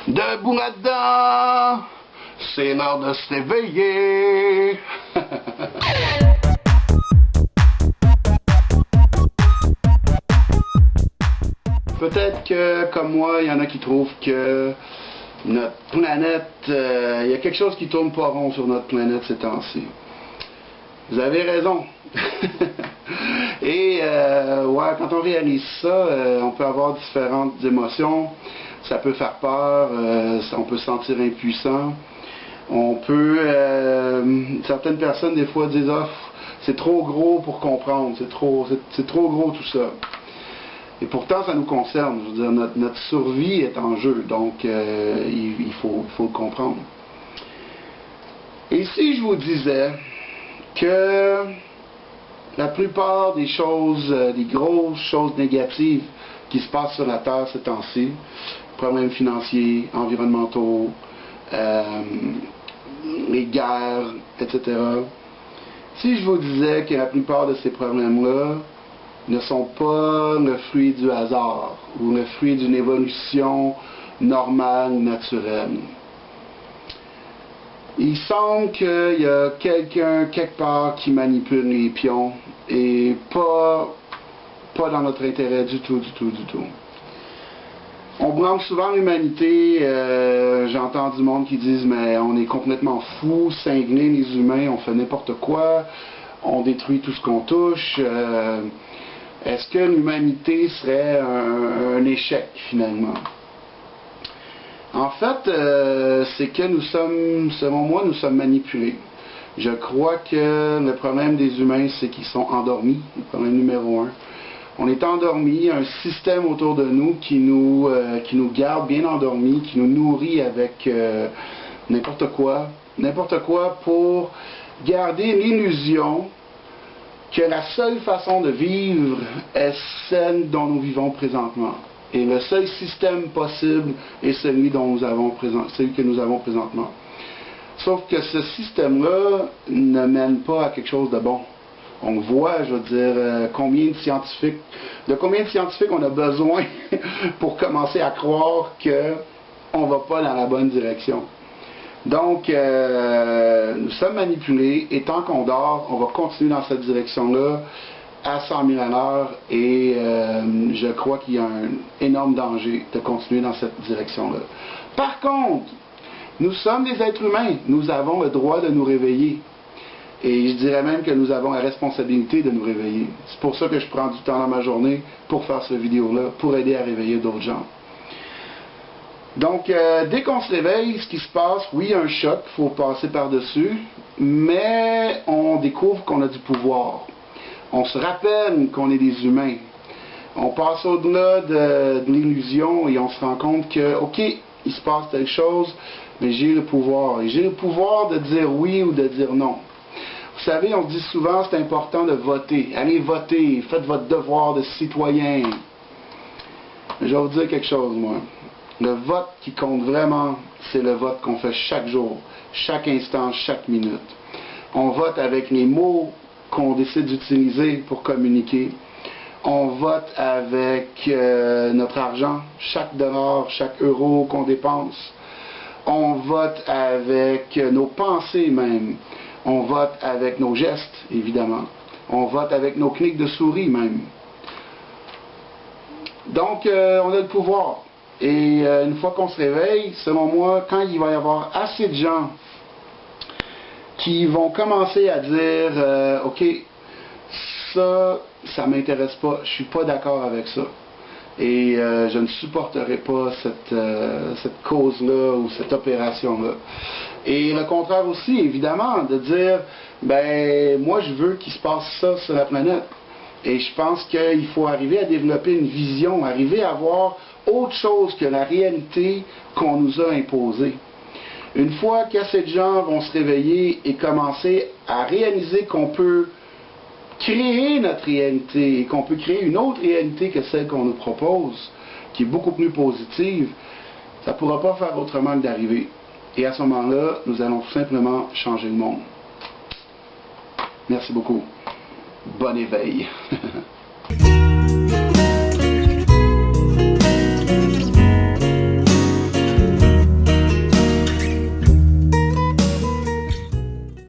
Debout là-dedans, c'est l'heure de se réveiller. Peut-être que, comme moi, il y en a qui trouvent que notre planète, il y a quelque chose qui tourne pas rond sur notre planète ces temps-ci. Vous avez raison. Et ouais, quand on réalise ça, on peut avoir différentes émotions. Ça peut faire peur, on peut se sentir impuissant. On peut, certaines personnes des fois disent ah, c'est trop gros pour comprendre, c'est trop gros tout ça. Et pourtant ça nous concerne, je veux dire, notre survie est en jeu, donc il faut le comprendre. Et si je vous disais que la plupart des choses, des grosses choses négatives qui se passent sur la Terre ces temps-ci, problèmes financiers, environnementaux, les guerres, etc. Si je vous disais que la plupart de ces problèmes-là ne sont pas le fruit du hasard ou le fruit d'une évolution normale, naturelle. Il semble qu'il y a quelqu'un, quelque part, qui manipule les pions et pas dans notre intérêt du tout. On blâme souvent l'humanité, j'entends du monde qui disent mais on est complètement fous, cinglés les humains, on fait n'importe quoi, on détruit tout ce qu'on touche. Est-ce que l'humanité serait un échec finalement? En fait, c'est que nous sommes, selon moi, nous sommes manipulés. Je crois que le problème des humains, c'est qu'ils sont endormis, le problème numéro 1. On est endormis, il y a un système autour de nous qui nous garde bien endormis, qui nous nourrit avec n'importe quoi pour garder l'illusion que la seule façon de vivre est celle dont nous vivons présentement. Et le seul système possible est celui que nous avons présentement. Sauf que ce système-là ne mène pas à quelque chose de bon. On voit, je veux dire, combien de scientifiques on a besoin pour commencer à croire qu'on ne va pas dans la bonne direction. Donc, nous sommes manipulés et tant qu'on dort, on va continuer dans cette direction-là à 100 000 à l'heure et je crois qu'il y a un énorme danger de continuer dans cette direction-là. Par contre, nous sommes des êtres humains, nous avons le droit de nous réveiller. Et je dirais même que nous avons la responsabilité de nous réveiller. C'est pour ça que je prends du temps dans ma journée pour faire cette vidéo-là, pour aider à réveiller d'autres gens. Donc, dès qu'on se réveille, ce qui se passe, oui, il y a un choc, il faut passer par-dessus, mais on découvre qu'on a du pouvoir. On se rappelle qu'on est des humains. On passe au-delà de l'illusion et on se rend compte que, ok, il se passe telle chose, mais j'ai le pouvoir. Et j'ai le pouvoir de dire oui ou de dire non. Vous savez, on dit souvent c'est important de voter. Allez voter, faites votre devoir de citoyen. Je vais vous dire quelque chose, moi. Le vote qui compte vraiment, c'est le vote qu'on fait chaque jour, chaque instant, chaque minute. On vote avec les mots qu'on décide d'utiliser pour communiquer. On vote avec notre argent, chaque dollar, chaque euro qu'on dépense. On vote avec nos pensées même. On vote avec nos gestes, évidemment. On vote avec nos clics de souris même. Donc, on a le pouvoir. Et une fois qu'on se réveille, selon moi, quand il va y avoir assez de gens qui vont commencer à dire ok, ça m'intéresse pas, je suis pas d'accord avec ça. Et je ne supporterai pas cette cause-là ou cette opération-là. Et le contraire aussi, évidemment, de dire, ben, moi je veux qu'il se passe ça sur la planète. Et je pense qu'il faut arriver à développer une vision, arriver à voir autre chose que la réalité qu'on nous a imposée. Une fois qu'assez de gens vont se réveiller et commencer à réaliser qu'on peut créer notre réalité et qu'on peut créer une autre réalité que celle qu'on nous propose, qui est beaucoup plus positive, ça ne pourra pas faire autrement que d'arriver. Et à ce moment-là, nous allons tout simplement changer le monde. Merci beaucoup. Bon éveil.